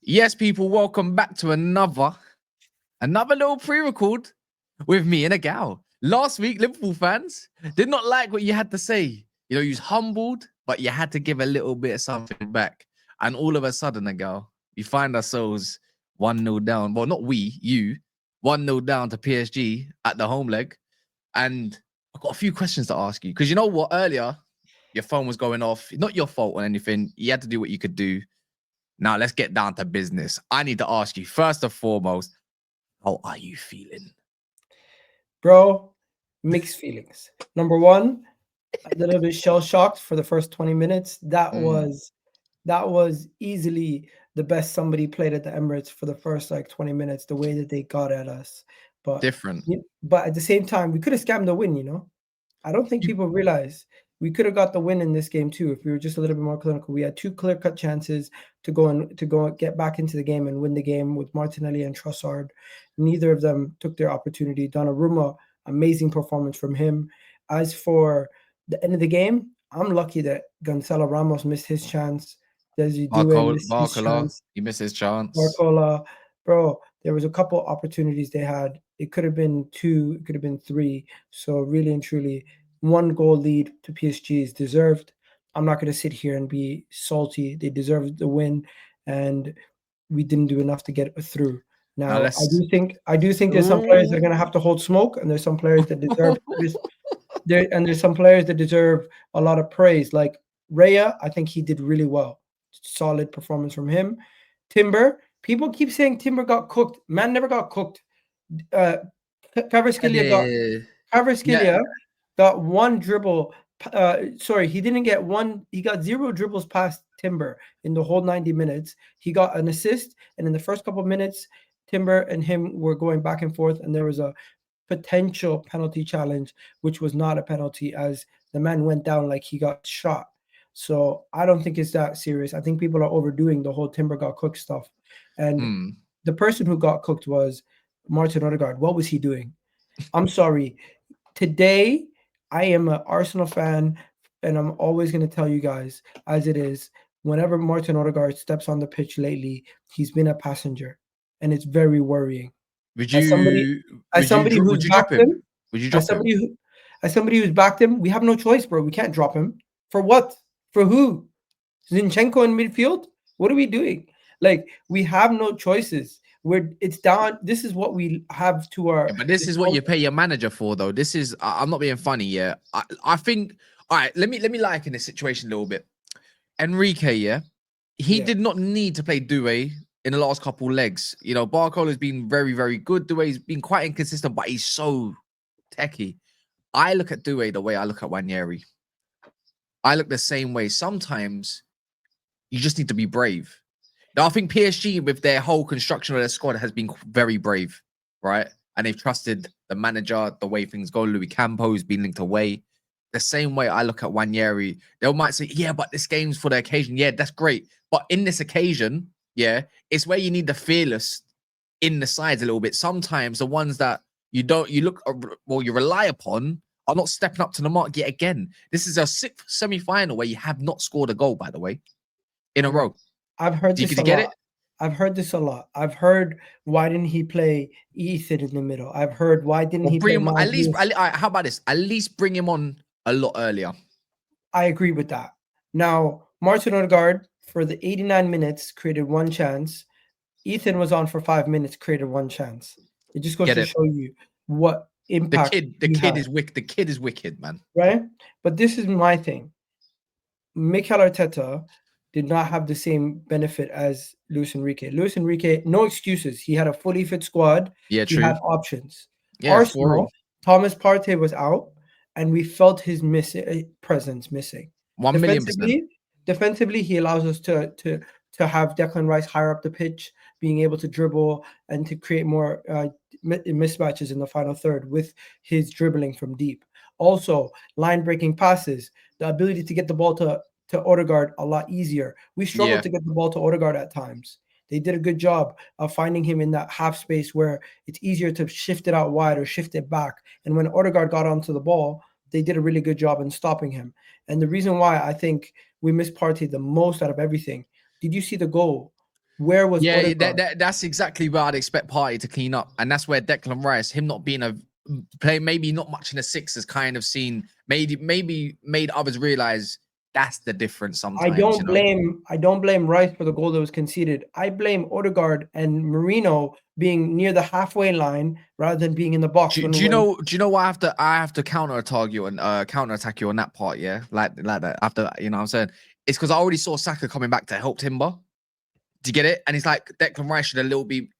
Yes, people, welcome back to another little pre-record with me and EGAL. Last week, Liverpool fans did not like what you had to say. You know, you was humbled, but you had to give a little bit of something back. And all of a sudden, EGAL, we find ourselves 1-0 down. Well, not we, you. 1-0 down to PSG at the home leg. And I've got a few questions to ask you. Because you know what? Earlier, your phone was going off. Not your fault or anything. You had to do what you could do. Now, let's get down to business. I need to ask you, first and foremost, how are you feeling? Bro, mixed feelings. Number one, a little bit shell-shocked for the first 20 minutes. That was easily the best somebody played at the Emirates for the first 20 minutes, the way that they got at us. But Different. but at the same time, we could have scammed the win, I don't think people realize we could have got the win in this game too if we were just a little bit more clinical. We had two clear-cut chances to go and get back into the game and win the game with Martinelli and Trossard. Neither of them took their opportunity. Donnarumma, amazing performance from him. As for the end of the game, I'm lucky that Gonzalo Ramos missed his chance. Desi Doué missed his Barcola, chance. he missed his chance. Barcola, bro, there was a couple opportunities they had. It could have been 2, it could have been 3. So really and truly, 1 goal lead to PSG is deserved. I'm not going to sit here and be salty. They deserved the win, and we didn't do enough to get through. Now, I do think there's some players that are going to have to hold smoke, and there's some players that deserve there's some players that deserve a lot of praise. Like Raya, I think he did really well. Solid performance from him. Timber, people keep saying Timber got cooked. Man never got cooked. Kvaratskhelia got 1 dribble. Sorry, he didn't get 1. He got 0 dribbles past Timber in the whole 90 minutes. He got an assist, and in the first couple of minutes, Timber and him were going back and forth, and there was a potential penalty challenge, which was not a penalty, as the man went down like he got shot. So I don't think it's that serious. I think people are overdoing the whole Timber got cooked stuff. And the person who got cooked was Martin Odegaard. What was he doing? I'm sorry. Today, I am an Arsenal fan, and I'm always going to tell you guys as it is. Whenever Martin Odegaard steps on the pitch lately, he's been a passenger, and it's very worrying. Would you somebody who's drop backed him? Would you drop him? As somebody who's backed him, we have no choice, bro. We can't drop him. For what? For who? Zinchenko in midfield? What are we doing? Like, we have no choices. It's down. This is what we have to our. Yeah, but this is what you pay your manager for, though. This is. I'm not being funny. Yeah, I think. All right, let me liken this situation a little bit. Enrique, yeah, he did not need to play Doué in the last couple legs. You know, Barcola has been very, very good. Doué's been quite inconsistent, but he's so techie. I look at Doué the way I look at Wanyeri. I look the same way. Sometimes you just need to be brave. Now, I think PSG, with their whole construction of their squad, has been very brave, right? And they've trusted the manager, the way things go. Louis Campo's been linked away. The same way I look at Wanyeri, they might say, yeah, but this game's for the occasion. Yeah, that's great. But in this occasion, yeah, it's where you need the fearless in the sides a little bit. Sometimes the ones that you rely upon are not stepping up to the mark yet again. This is a 6th semi-final where you have not scored a goal, by the way, in a row. I've heard this a lot. I've heard this a lot. I've heard, why didn't he play Ethan in the middle? I've heard, why didn't he play him at least? How about this? At least bring him on a lot earlier. I agree with that. Now, Martin Odegaard, for the 89 minutes, created 1 chance. Ethan was on for 5 minutes, created 1 chance. It just goes to show you what impact the kid is wicked. The kid is wicked, man. Right? But this is my thing. Mikel Arteta did not have the same benefit as Luis Enrique. Luis Enrique, no excuses. He had a fully fit squad. Yeah, he had options. Yeah, Arsenal, Thomas Partey was out, and we felt his presence missing. 1,000,000%. Defensively, he allows us to have Declan Rice higher up the pitch, being able to dribble and to create more mismatches in the final third with his dribbling from deep. Also, line-breaking passes, the ability to get the ball to Odegaard a lot easier. We struggled to get the ball to Odegaard at times. They did a good job of finding him in that half space where it's easier to shift it out wide or shift it back. And when Odegaard got onto the ball, they did a really good job in stopping him. And the reason why I think we missed Partey the most out of everything, did you see the goal Where was Yeah, Odegaard? that's exactly where I'd expect Partey to clean up, and that's where Declan Rice, him not being a play, maybe not much in the six, has kind of seen made others realize that's the difference sometimes, you know. I don't blame Rice for the goal that was conceded. I blame Odegaard and Marino being near the halfway line rather than being in the box. Do you know why I have to counter attack you and counter attack you on that part, yeah? Like that. After, you know what I'm saying? It's because I already saw Saka coming back to help Timber. Do you get it? And it's like Declan Rice should a little be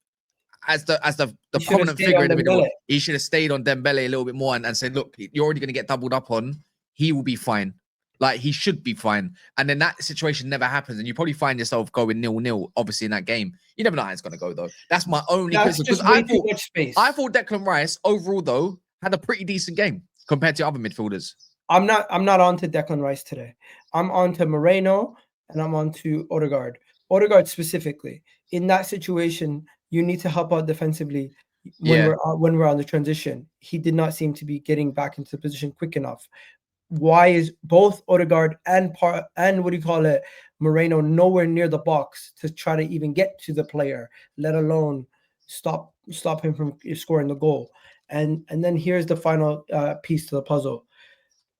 as the He should have prominent stayed figure on in the middle. Dembele. He should have stayed on Dembele a little bit more and said, look, you're already gonna get doubled up on. He will be fine. Like, he should be fine. And then that situation never happens. And you probably find yourself going 0-0, obviously, in that game. You never know how it's going to go, though. That's my only That's criticism. just way too much space. I thought Declan Rice, overall, though, had a pretty decent game compared to other midfielders. I'm not on to Declan Rice today. I'm on to Moreno and I'm on to Odegaard. Odegaard specifically. In that situation, you need to help out defensively when we're on the transition. He did not seem to be getting back into the position quick enough. Why is both Odegaard and Moreno nowhere near the box to try to even get to the player, let alone stop him from scoring the goal? And then here's the final piece to the puzzle.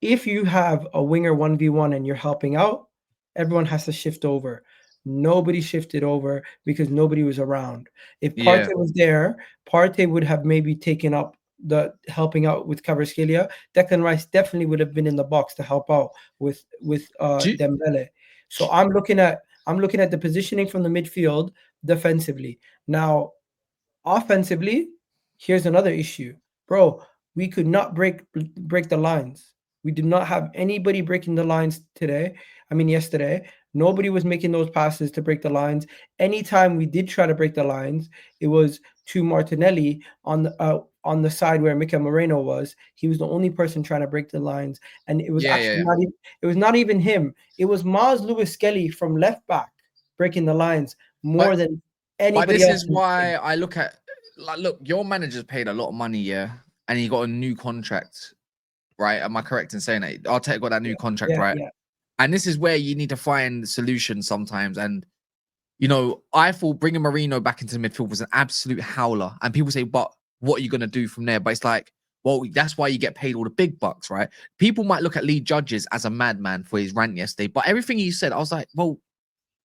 If you have a winger 1v1 and you're helping out, everyone has to shift over. Nobody shifted over because nobody was around. If Partey was there, Partey would have maybe taken up the helping out with Kvaratskhelia. Declan Rice definitely would have been in the box to help out with Dembele. So I'm looking at the positioning from the midfield defensively. Now, offensively, here's another issue. Bro, we could not break the lines. We did not have anybody breaking the lines yesterday. Nobody was making those passes to break the lines. Anytime we did try to break the lines, it was to Martinelli on the side where Mikel Moreno was. He was the only person trying to break the lines, and it was not even him. It was Maz Lewis-Skelly from left back breaking the lines more than anybody else. But this is why I look at, like, look, your manager's paid a lot of money, yeah, and he got a new contract, right? Am I correct in saying that? Arteta got that new contract, right? Yeah. And this is where you need to find solutions sometimes. And, you know, I thought bringing Marino back into midfield was an absolute howler. And people say, but what are you going to do from there? But it's like, well, that's why you get paid all the big bucks, right? People might look at Lee Judges as a madman for his rant yesterday, but everything he said, I was like, well,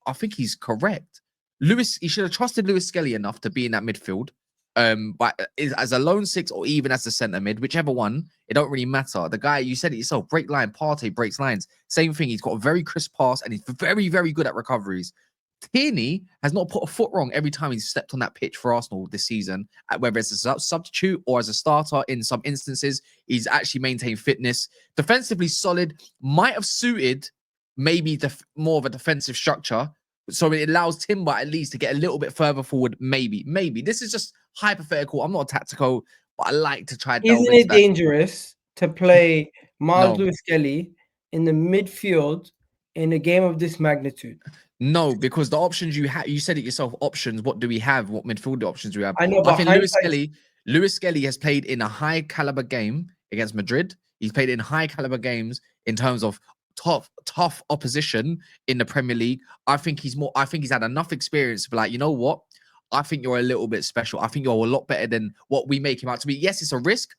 I think he's correct. He should have trusted Lewis-Skelly enough to be in that midfield. But as a lone six or even as a centre mid, whichever one, it don't really matter. The guy, you said it yourself, break line, Partey breaks lines. Same thing. He's got a very crisp pass and he's very, very good at recoveries. Tierney has not put a foot wrong every time he's stepped on that pitch for Arsenal this season, whether it's a substitute or as a starter. In some instances, he's actually maintained fitness. Defensively solid, might have suited maybe more of a defensive structure. So it allows Timber at least to get a little bit further forward. Maybe. This is just hypothetical. I'm not a tactical, but I like to try. Isn't it dangerous to play Maz Lewis-Skelly in the midfield in a game of this magnitude? No, because the options you have, you said it yourself, options. What do we have? What midfield options do we have? I know, but I think Lewis-Skelly has played in a high caliber game against Madrid. He's played in high caliber games in terms of tough opposition in the Premier League. I think he's had enough experience to be like, you know what? I think you're a little bit special. I think you're a lot better than what we make him out to be. Yes, it's a risk,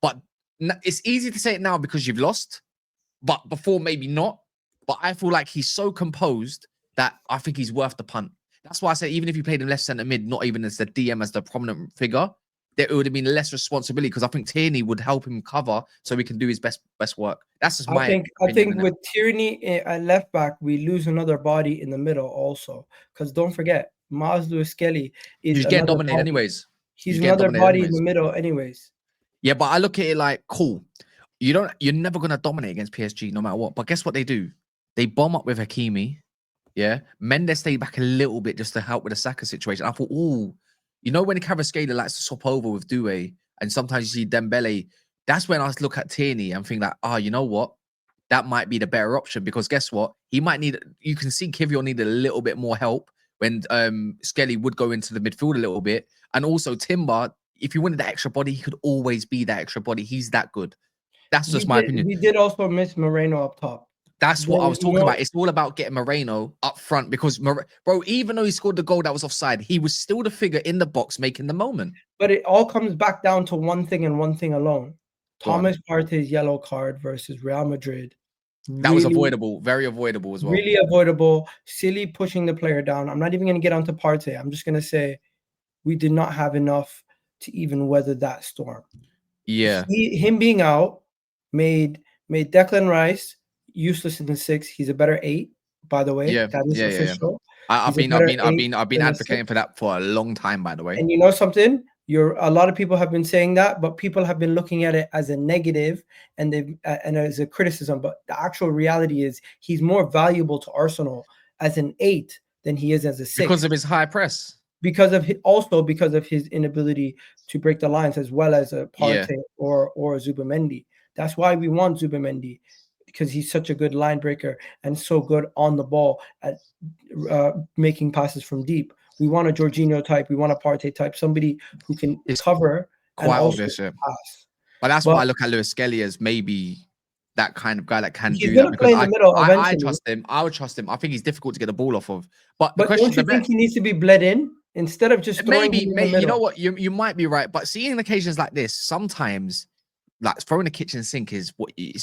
but it's easy to say it now because you've lost, but before maybe not. But I feel like he's so composed that I think he's worth the punt. That's why I say even if you played him left centre mid, not even as the DM, as the prominent figure, there would have been less responsibility because I think Tierney would help him cover so he can do his best work. That's just my opinion. I think with Tierney at left back, we lose another body in the middle also. Because don't forget, Maz Lewis-Skelly is you get dominated anyways. He's another body in the middle anyways. Yeah, but I look at it like, cool. You're never gonna dominate against PSG no matter what. But guess what they do? They bomb up with Hakimi. Yeah, Mendes stayed back a little bit just to help with the Saka situation. I thought, oh, you know, when Kvaratskhelia likes to swap over with Doué, and sometimes you see Dembele, that's when I look at Tierney and think that, you know what? That might be the better option because guess what? He might need, you can see Kivior needed a little bit more help when Skelly would go into the midfield a little bit. And also Timber, if you wanted that extra body, he could always be that extra body. He's that good. That's just my opinion. We did also miss Moreno up top. That's what I was talking know, about. It's all about getting Moreno up front because, bro, even though he scored the goal that was offside, he was still the figure in the box making the moment. but it all comes back down to one thing and one thing alone. Go on. Thomas Partey's yellow card versus Real Madrid. That was Really, avoidable, very avoidable as well. really avoidable. Silly pushing the player down. I'm not even going to get onto Partey. I'm just going to say we did not have enough to even weather that storm. Yeah. Him being out made Declan Rice useless in the 6. He's a better 8, by the way. Yeah. That is official. I've He's a been better 8 been than a advocating 6. for that for a long time, by the way. And you know something? A lot of people have been saying that, but people have been looking at it as a negative and as a criticism. But the actual reality is he's more valuable to Arsenal as an 8 than he is as a 6 because of his high press. Because of his inability to break the lines, as well as a Partey or a Zubamendi. That's why we want Zubamendi, because he's such a good line breaker and so good on the ball at making passes from deep. We want a Jorginho type. We want a Partey type, somebody who can cover and also pass. But that's why I look at Lewis Skelly as maybe that kind of guy that can do that. Play in the middle I trust him. I would trust him. I think he's difficult to get the ball off of. But the question, don't you think he needs to be bled in instead of just throwing maybe you know what, you might be right. But seeing occasions like this, sometimes like throwing a kitchen sink is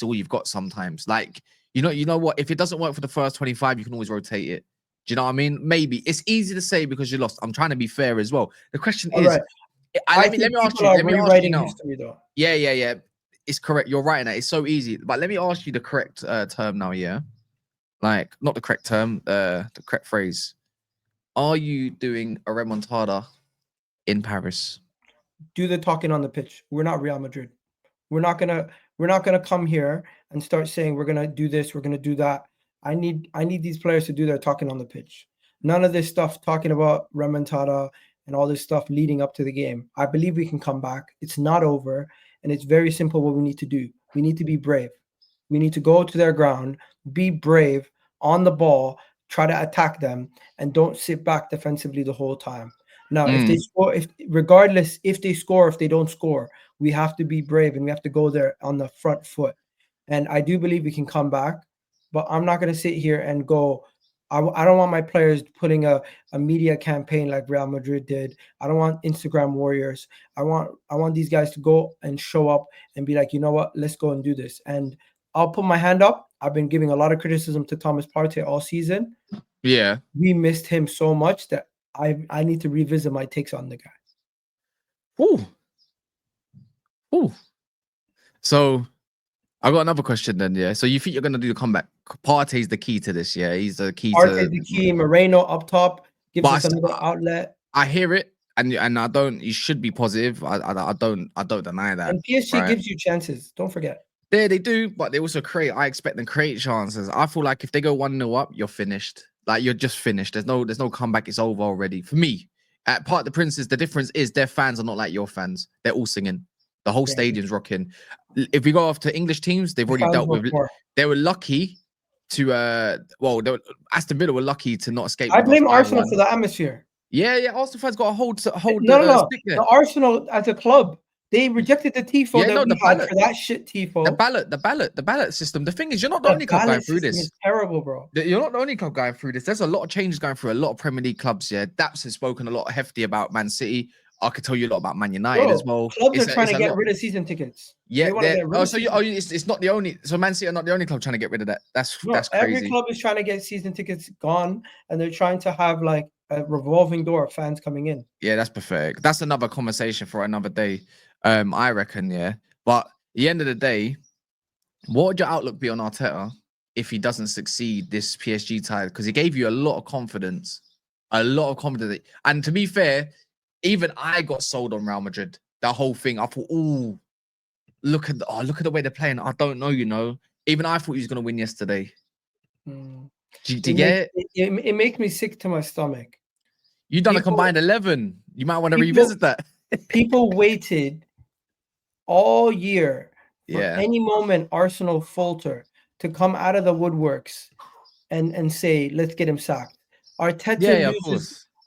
all you've got. Sometimes, like you know what, if it doesn't work for the first 25, you can always rotate it. Do you know what I mean? Maybe it's easy to say because you lost. I'm trying to be fair as well. The question is, right. let me ask you. Let me ask you now. History, though. Yeah. It's correct. You're right in that. It's so easy. But let me ask you the correct term now. Yeah, like not the correct term. The correct phrase. Are you doing a remontada in Paris? Do the talking on the pitch. We're not Real Madrid. We're not gonna come here and start saying we're gonna do this, we're gonna do that. I need these players to do their talking on the pitch. None of this stuff talking about remontada and all this stuff leading up to the game. I believe we can come back. It's not over, and it's very simple what we need to do. We need to be brave. We need to go to their ground, be brave on the ball, try to attack them, and don't sit back defensively the whole time. Now, if they score, if they score, if they don't score, we have to be brave and we have to go there on the front foot. And I do believe we can come back, but I'm not going to sit here and go, I don't want my players putting a media campaign like Real Madrid did. I don't want Instagram warriors. I want these guys to go and show up and be like, you know what, let's go and do this. And I'll put my hand up. I've been giving a lot of criticism to Thomas Partey all season. Yeah. We missed him so much that I need to revisit my takes on the guy. Ooh. So I got another question then, yeah. So you think you're gonna do the comeback? Partey's the key to this, yeah. He's the key. Partey's the key. Moreno up top gives us another outlet. I hear it, and I don't. You should be positive. I don't deny that. And PSG gives you chances. Don't forget. They do, but they also create. I expect them to create chances. I feel like if they go 1-0 up, you're finished. Like you're just finished. There's no comeback. It's over already. For me, at Park the Princes, the difference is their fans are not like your fans. They're all singing. The whole stadium's rocking. If we go off to English teams, they've already dealt with. They were lucky to Aston Villa were lucky to not escape. I blame Arsenal for the atmosphere. Yeah. Arsenal fans got a hold. No. The Arsenal as a club, they rejected the tifo that we had for that shit tifo. The ballot system. The thing is, you're not the only club going through this. It's terrible, bro. You're not the only club going through this. There's a lot of changes going through a lot of Premier League clubs. Yeah, Daps has spoken a lot hefty about Man City. I could tell you a lot about Man United as well. Clubs are trying to get rid of season tickets. Yeah, it's not the only. So Man City are not the only club trying to get rid of that. That's crazy. Every club is trying to get season tickets gone, and they're trying to have like a revolving door of fans coming in. Yeah, that's pathetic. That's another conversation for another day. I reckon. Yeah, but at the end of the day, what would your outlook be on Arteta if he doesn't succeed this PSG title? Because he gave you a lot of confidence, and to be fair. Even I got sold on Real Madrid. That whole thing. I thought, look at the way they're playing. I don't know, Even I thought he was gonna win yesterday. Do you get it? It makes me sick to my stomach. You done a combined 11. You might want to revisit that. People waited all year for any moment Arsenal falter to come out of the woodworks and say, let's get him sacked.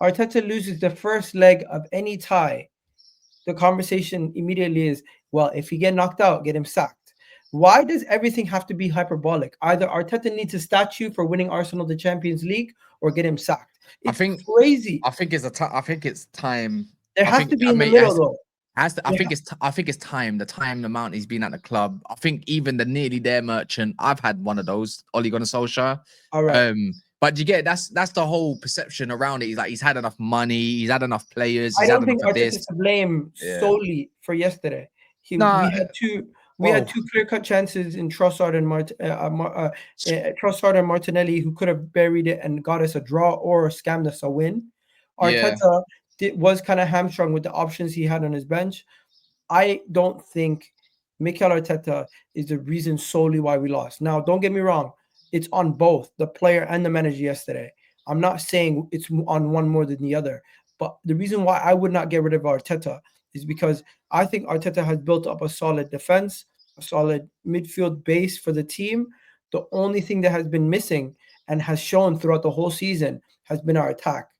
Arteta loses the first leg of any tie. The conversation immediately is, well, if he get knocked out, get him sacked. Why does everything have to be hyperbolic? Either Arteta needs a statue for winning Arsenal the Champions League or get him sacked. It's crazy. I think it's time. There I has think to be I in the mean middle though. I think it's time. The time, the amount he's been at the club. I think even the nearly there merchant. I've had one of those. Ole Gunnar Solskjaer. All right. But you get that's the whole perception around it. He's like he's had enough money. He's had enough players. I He's had don't enough think of Arteta's this. to blame solely for yesterday. Nah. We had two clear-cut chances in Trossard and Martinelli who could have buried it and got us a draw or scammed us a win. Arteta was kind of hamstrung with the options he had on his bench. I don't think Mikel Arteta is the reason solely why we lost. Now, don't get me wrong. It's on both the player and the manager yesterday. I'm not saying it's on one more than the other. But the reason why I would not get rid of Arteta is because I think Arteta has built up a solid defense, a solid midfield base for the team. The only thing that has been missing and has shown throughout the whole season has been our attack.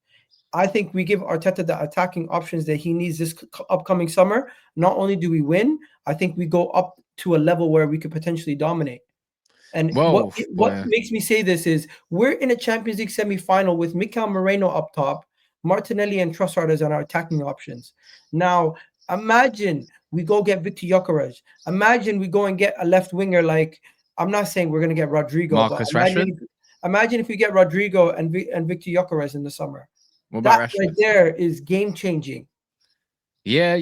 I think we give Arteta the attacking options that he needs this upcoming summer. Not only do we win, I think we go up to a level where we could potentially dominate. And what makes me say this is we're in a Champions League semi-final with Mikel Moreno up top, Martinelli and Trossard as on our attacking options. Now, imagine we go get Victor Gyökeres. Imagine we go and get a left winger like, I'm not saying we're going to get Rodrigo, Marcus but Rashford. Imagine if we get Rodrigo and Victor Gyökeres in the summer. That right there is game-changing. Yeah,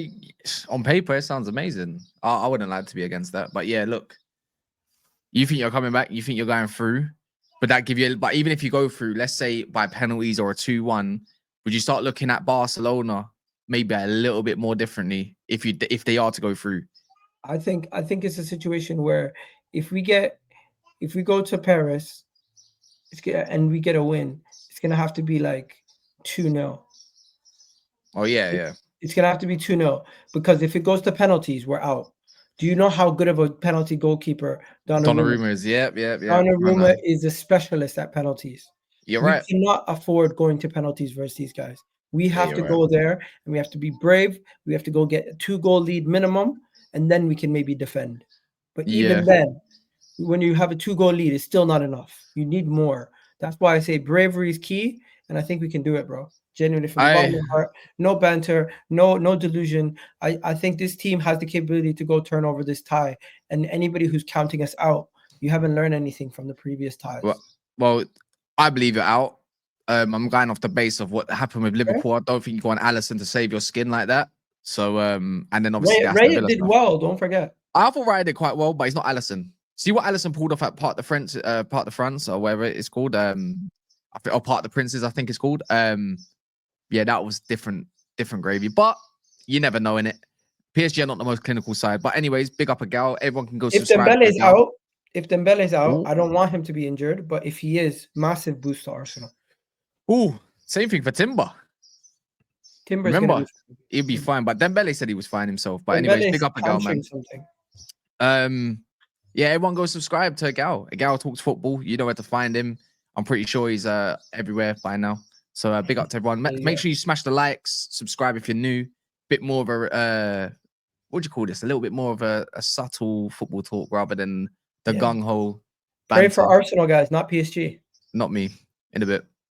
on paper, it sounds amazing. I wouldn't like to be against that. But yeah, look, you think you're coming back, you think you're going through, but that give you, but even if you go through, let's say by penalties or a 2-1, would you start looking at Barcelona maybe a little bit more differently if they are to go through? I think it's a situation where if we go to Paris and we get a win, it's gonna have to be like 2-0. Oh yeah. It's gonna have to be 2-0 because if it goes to penalties, we're out. Do you know how good of a penalty goalkeeper Donnarumma is? Yep. Donnarumma is a specialist at penalties. You're right. We cannot afford going to penalties versus these guys. We have to go there and we have to be brave. We have to go get a 2-goal lead minimum, and then we can maybe defend. But even then, when you have a 2-goal lead, it's still not enough. You need more. That's why I say bravery is key, and I think we can do it, bro. Genuinely, from the bottom of my heart, no banter, no delusion. I think this team has the capability to go turn over this tie. And anybody who's counting us out, you haven't learned anything from the previous ties. Well, I believe you're out. I'm going off the base of what happened with Liverpool. I don't think you go on Alisson to save your skin like that. So, and then obviously Raya did well. Don't forget. I thought Raya did quite well, but he's not Alisson. See what Alisson pulled off at Part de France, or whatever it's called. Part of the Princes, I think it's called. Yeah, that was different gravy. But you never know in it. PSG are not the most clinical side. But anyways, big up EGAL. Everyone can go subscribe. If Dembele's out, I don't want him to be injured. But if he is, massive boost to Arsenal. Ooh, same thing for Timber. Remember, he'll be fine. But Dembele said he was fine himself. But anyways, big up EGAL, man. Yeah, everyone go subscribe to EGAL. EGAL talks football. You know where to find him. I'm pretty sure he's everywhere by now. So big up to everyone. Make sure you smash the likes, subscribe if you're new. Bit more of a what do you call this? A little bit more of a subtle football talk rather than the gung ho. Pray for Arsenal, guys, not PSG. Not me. In a bit.